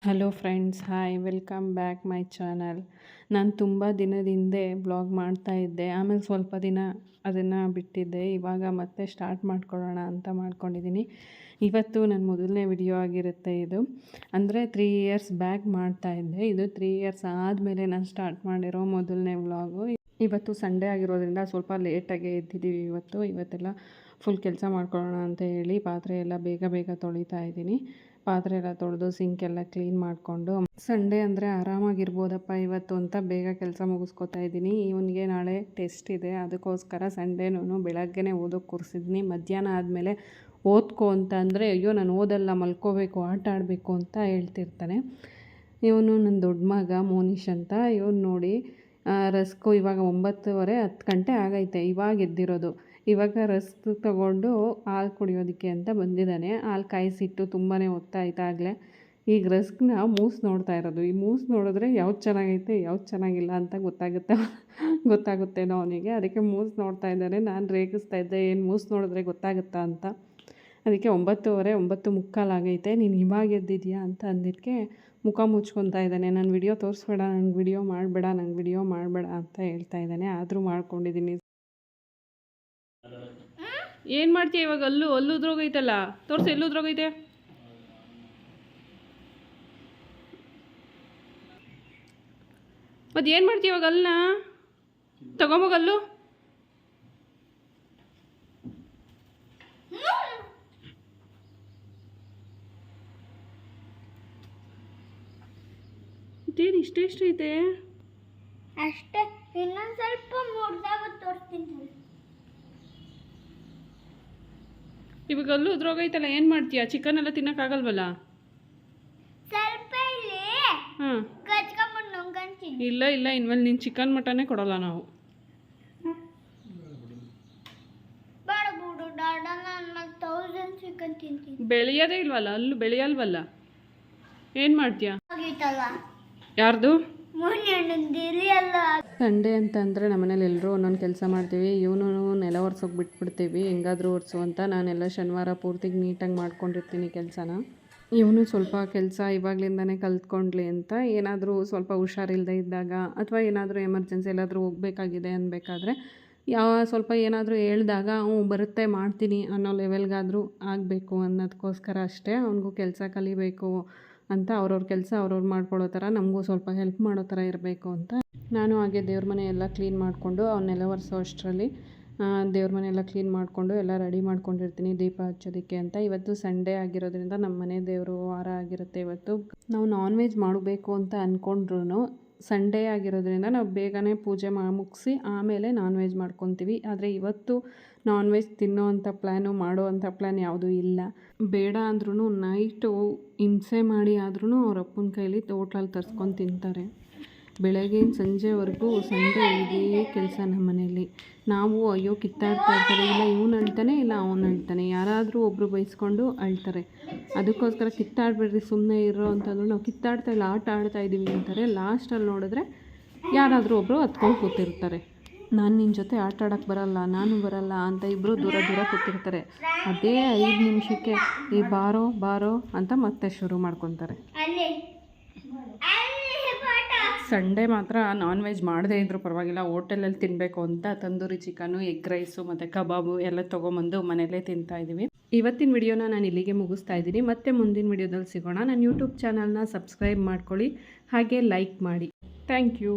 Hello friends, hi, welcome back my channel. ನಾನು ತುಂಬ ದಿನದ ಹಿಂದೆ ಬ್ಲಾಗ್ ಮಾಡ್ತಾ ಇದ್ದೆ. ಆಮೇಲೆ ಸ್ವಲ್ಪ ದಿನ ಅದನ್ನು ಬಿಟ್ಟಿದ್ದೆ. ಇವಾಗ ಮತ್ತೆ ಸ್ಟಾರ್ಟ್ ಮಾಡ್ಕೊಳ್ಳೋಣ ಅಂತ ಮಾಡ್ಕೊಂಡಿದ್ದೀನಿ. ಇವತ್ತು ನನ್ನ ಮೊದಲನೇ ವಿಡಿಯೋ ಆಗಿರುತ್ತೆ ಇದು. ಅಂದರೆ 3 ಇಯರ್ಸ್ ಬ್ಯಾಕ್ ಮಾಡ್ತಾಯಿದ್ದೆ. ಇದು 3 ಇಯರ್ಸ್ ಆದಮೇಲೆ ನಾನು ಸ್ಟಾರ್ಟ್ ಮಾಡಿರೋ ಮೊದಲನೇ ವ್ಲಾಗು. ಇವತ್ತು ಸಂಡೇ ಆಗಿರೋದ್ರಿಂದ ಸ್ವಲ್ಪ ಲೇಟಾಗೆ ಎದ್ದಿದ್ದೀವಿ. ಇವತ್ತೆಲ್ಲ ಫುಲ್ ಕೆಲಸ ಮಾಡ್ಕೊಳ್ಳೋಣ ಅಂತ ಹೇಳಿ ಪಾತ್ರೆ ಎಲ್ಲ ಬೇಗ ಬೇಗ ತೊಳಿತಾ ಇದ್ದೀನಿ. ಪಾತ್ರೆ ಎಲ್ಲ ತೊಳೆದು ಸಿಂಕೆಲ್ಲ ಕ್ಲೀನ್ ಮಾಡಿಕೊಂಡು, ಸಂಡೇ ಅಂದರೆ ಆರಾಮಾಗಿರ್ಬೋದಪ್ಪ ಇವತ್ತು ಅಂತ ಬೇಗ ಕೆಲಸ ಮುಗಿಸ್ಕೊತಾ ಇದ್ದೀನಿ. ಇವನಿಗೆ ನಾಳೆ ಟೆಸ್ಟ್ ಇದೆ, ಅದಕ್ಕೋಸ್ಕರ ಸಂಡೇನೂ ಬೆಳಗ್ಗೆನೇ ಓದೋಕ್ಕೆ ಕೂರಿಸಿದ್ದೀನಿ. ಮಧ್ಯಾಹ್ನ ಆದಮೇಲೆ ಓದ್ಕೊ ಅಂತ ಅಂದರೆ, ಅಯ್ಯೋ ನಾನು ಓದಲ್ಲ, ಮಲ್ಕೋಬೇಕು, ಆಟ ಆಡಬೇಕು ಅಂತ ಹೇಳ್ತಿರ್ತಾನೆ. ಇವನು ನನ್ನ ದೊಡ್ಡ ಮಗ ಮೋನಿಶ್ ಅಂತ. ಇವನು ನೋಡಿ ರಸ್ಕು ಇವಾಗ 9:30 10 ಗಂಟೆ ಆಗೈತೆ, ಇವಾಗ ಎದ್ದಿರೋದು. ಇವಾಗ ರಸ್ಕ್ ತೊಗೊಂಡು ಹಾಲು ಕುಡಿಯೋದಕ್ಕೆ ಅಂತ ಬಂದಿದ್ದಾನೆ. ಹಾಲು ಕಾಯಿಸಿಟ್ಟು ತುಂಬಾ ಹೊತ್ತಾಯ್ತಾಗಲೇ. ಈಗ ರಸ್ಕ್ನ ಮೂಸ್ ನೋಡ್ತಾ ಇರೋದು. ಈ ಮೂಸ್ ನೋಡಿದ್ರೆ ಯಾವ್ದು ಚೆನ್ನಾಗೈತೆ ಯಾವ್ದು ಚೆನ್ನಾಗಿಲ್ಲ ಅಂತ ಗೊತ್ತಾಗುತ್ತೇನೋ ಅವನಿಗೆ. ಅದಕ್ಕೆ ಮೂಸ್ ನೋಡ್ತಾ ಇದ್ದಾನೆ. ನಾನು ರೇಗಿಸ್ತಾ ಇದ್ದೆ, ಏನು ಮೂಸ್ ನೋಡಿದ್ರೆ ಗೊತ್ತಾಗುತ್ತಾ ಅಂತ. ಅದಕ್ಕೆ 9:30 9:45 ಆಗೈತೆ, ನೀನು ಇವಾಗ ಎದ್ದಿದ್ಯಾ ಅಂತ ಅಂದಿದ್ದಕ್ಕೆ ಮುಖ ಮುಚ್ಕೊತಾ ಇದ್ದಾನೆ. ನಾನು ವಿಡಿಯೋ ತೋರಿಸ್ಬೇಡ, ನಂಗೆ ವಿಡಿಯೋ ಮಾಡಬೇಡ ಅಂತ ಹೇಳ್ತಾ ಇದ್ದಾನೆ. ಆದರೂ ಮಾಡ್ಕೊಂಡಿದ್ದೀನಿ. ಏನು ಮಾಡ್ತೀಯ ಇವಾಗ? ಅಲ್ಲು ಉದ್ರೋಗೈತಲ್ಲ, ತೋರಿಸಿ, ಎಲ್ಲೂ ಉದ್ರೋಗೈತೆ. ಮತ್ತು ಏನು ಮಾಡ್ತೀಯ ಇವಾಗ? ಅಲ್ಲನ್ನ ತಗೊಂಬೋಗಲ್ಲು. ಇದೇನು ಇಷ್ಟು ಐತೆ? ಅಷ್ಟೇ, ಇನ್ನೊಂದು ಸ್ವಲ್ಪ ಮುರಿದಾಗ ತೋರಿಸ್ತೀನಿ. ಇವಾಗ ಅಲ್ಲೂ ಉದ್ರೋಗೈತಲ್ಲ, ಏನು ಮಾಡ್ತೀಯ? ಚಿಕನ್ ಎಲ್ಲ ತಿನ್ನೋಕ್ಕಾಗಲ್ವಲ್ಲ? ಸ್ವಲ್ಪ ಇಲ್ಲಿ ಹಾಂ, ಕಚ್ಕೊಂಡ್ಬಿಟ್ಟು ನುಂಗಂತೀನಿ. ಇಲ್ಲ ಇನ್ಮೇಲೆ ನೀನು ಚಿಕನ್ ಮಟನ್ನೇ ಕೊಡೋಲ್ಲ ನಾವು. ಬೇಡ ಬಿಡು ಡಾಡ, ನಾನು 1000 ಚಿಕನ್ ತಿಂತೀನಿ. ಬೆಳೆಯೋದೇ ಇಲ್ವಲ್ಲ, ಅಲ್ಲೂ ಬೆಳೆಯಲ್ವಲ್ಲ, ಏನು ಮಾಡ್ತೀಯ? ಆಗಿತ್ತಲ್ಲ ಯಾರ್ದು? ಅಲ್ಲ. ಸಂಡೇ ಅಂತಂದರೆ ನಮ್ಮನೇಲಿ ಎಲ್ಲರೂ ಒಂದೊಂದು ಕೆಲಸ ಮಾಡ್ತೀವಿ. ಇವನು ನೆಲ ಒರೆಸೋಕೆ ಬಿಟ್ಬಿಡ್ತೀವಿ, ಹೆಂಗಾದರೂ ಒರೆಸು ಅಂತ. ನಾನೆಲ್ಲ ಶನಿವಾರ ಪೂರ್ತಿಗೆ ನೀಟಾಗಿ ಮಾಡ್ಕೊಂಡಿರ್ತೀನಿ ಕೆಲಸನ. ಇವನು ಸ್ವಲ್ಪ ಕೆಲಸ ಇವಾಗಲಿಂದನೇ ಕಲ್ತ್ಕೊಂಡ್ಲಿ ಅಂತ, ಏನಾದರೂ ಸ್ವಲ್ಪ ಹುಷಾರಿಲ್ಲದೆ ಇದ್ದಾಗ ಅಥವಾ ಏನಾದರೂ ಎಮರ್ಜೆನ್ಸಿ ಎಲ್ಲಾದರೂ ಹೋಗಬೇಕಾಗಿದೆ ಅನ್ಬೇಕಾದ್ರೆ ಸ್ವಲ್ಪ ಏನಾದರೂ ಹೇಳಿದಾಗ ಬರುತ್ತೆ ಮಾಡ್ತೀನಿ ಅನ್ನೋ ಲೆವೆಲ್ಗಾದರೂ ಆಗಬೇಕು ಅನ್ನೋದಕ್ಕೋಸ್ಕರ ಅಷ್ಟೇ. ಅವನಿಗೂ ಕೆಲಸ ಕಲಿಬೇಕು ಅಂತ, ಅವ್ರವ್ರ ಕೆಲಸ ಅವ್ರವ್ರು ಮಾಡ್ಕೊಳ್ಳೋ ಥರ ನಮಗೂ ಸ್ವಲ್ಪ ಹೆಲ್ಪ್ ಮಾಡೋ ಥರ ಇರಬೇಕು ಅಂತ. ನಾನು ಹಾಗೆ ದೇವ್ರ ಮನೆ ಎಲ್ಲ ಕ್ಲೀನ್ ಮಾಡಿಕೊಂಡು ಅವನ್ನೆಲ್ಲ ಒರೆಸೋ ಅಷ್ಟರಲ್ಲಿ ದೇವ್ರ ಮನೆ ಎಲ್ಲ ಕ್ಲೀನ್ ಮಾಡಿಕೊಂಡು ಎಲ್ಲ ರೆಡಿ ಮಾಡ್ಕೊಂಡಿರ್ತೀನಿ ದೀಪ ಹಚ್ಚೋದಕ್ಕೆ ಅಂತ. ಇವತ್ತು ಸಂಡೇ ಆಗಿರೋದ್ರಿಂದ ನಮ್ಮ ಮನೆ ದೇವರು ವಾರ ಆಗಿರುತ್ತೆ. ಇವತ್ತು ನಾವು ನಾನ್ ವೆಜ್ ಮಾಡಬೇಕು ಅಂತ ಅಂದ್ಕೊಂಡ್ರು ಸಂಡೇ ಆಗಿರೋದ್ರಿಂದ ನಾವು ಬೇಗನೆ ಪೂಜೆ ಮುಗಿಸಿ ಆಮೇಲೆ ನಾನ್ ವೆಜ್ ಮಾಡ್ಕೊತೀವಿ. ಆದರೆ ಇವತ್ತು ನಾನ್ ವೆಜ್ ತಿನ್ನೋ ಅಂಥ ಮಾಡೋ ಅಂಥ ಪ್ಲ್ಯಾನ್ ಯಾವುದೂ ಇಲ್ಲ. ಬೇಡ ಅಂದ್ರೂ ನೈಟು ಹಿಂಸೆ ಮಾಡಿ ಆದ್ರೂ ಅವ್ರ ಅಪ್ಪನ ಕೈಲಿ ಹೋಟ್ಲಲ್ಲಿ ತರಿಸ್ಕೊಂಡು ತಿಂತಾರೆ. ಬೆಳಗ್ಗೆಯಿಂದ ಸಂಜೆವರೆಗೂ ಸಂಡೇ ಇದೇ ಕೆಲಸ ನಮ್ಮ ಮನೆಯಲ್ಲಿ. ನಾವು ಅಯ್ಯೋ ಕಿತ್ತಾಡ್ತಾ ಇರ್ತಾರೆ, ಇಲ್ಲ ಇವನು ಅಳ್ತಾನೆ ಇಲ್ಲ ಅವನು ಅಳ್ತಾನೆ, ಯಾರಾದರೂ ಒಬ್ಬರು ಬೈಸ್ಕೊಂಡು ಅಳ್ತಾರೆ. ಅದಕ್ಕೋಸ್ಕರ ಕಿತ್ತಾಡಬೇಡ್ರಿ ಸುಮ್ಮನೆ ಇರೋ ಅಂತಂದ್ರು ನಾವು ಕಿತ್ತಾಡ್ತಾ ಇಲ್ಲ, ಆಟ ಆಡ್ತಾ ಇದ್ದೀವಿ ಅಂತಾರೆ. ಲಾಸ್ಟಲ್ಲಿ ನೋಡಿದ್ರೆ ಯಾರಾದರೂ ಒಬ್ಬರು ಹತ್ಕೊಂಡು ಕೂತಿರ್ತಾರೆ. ನಾನು ನಿನ್ನ ಜೊತೆ ಆಟ ಆಡೋಕ್ಕೆ ಬರಲ್ಲ, ನಾನು ಬರಲ್ಲ ಅಂತ ಇಬ್ಬರು ದೂರ ಕೂತಿರ್ತಾರೆ. ಅದೇ 5 ನಿಮಿಷಕ್ಕೆ ಈ ಬಾರೋ ಅಂತ ಮತ್ತೆ ಶುರು ಮಾಡ್ಕೊತಾರೆ. ಸಂಡೇ ಮಾತ್ರ ನಾನ್ ವೆಜ್ ಮಾಡದೇ ಇದ್ದರೂ ಪರವಾಗಿಲ್ಲ, ಹೋಟೆಲಲ್ಲಿ ತಿನ್ನಬೇಕು ಅಂತ ತಂದೂರಿ ಚಿಕನು, ಎಗ್ ರೈಸು ಮತ್ತು ಕಬಾಬು ಎಲ್ಲ ತೊಗೊಂಬಂದು ಮನೆಯಲ್ಲೇ ತಿಂತಾಯಿದ್ದೀವಿ. ಇವತ್ತಿನ ವಿಡಿಯೋನ ನಾನು ಇಲ್ಲಿಗೆ ಮುಗಿಸ್ತಾ ಇದ್ದೀನಿ. ಮತ್ತೆ ಮುಂದಿನ ವಿಡಿಯೋದಲ್ಲಿ ಸಿಗೋಣ. ನನ್ನ ಯೂಟ್ಯೂಬ್ ಚಾನಲ್ನ ಸಬ್ಸ್ಕ್ರೈಬ್ ಮಾಡ್ಕೊಳ್ಳಿ, ಹಾಗೆ ಲೈಕ್ ಮಾಡಿ. Thank you.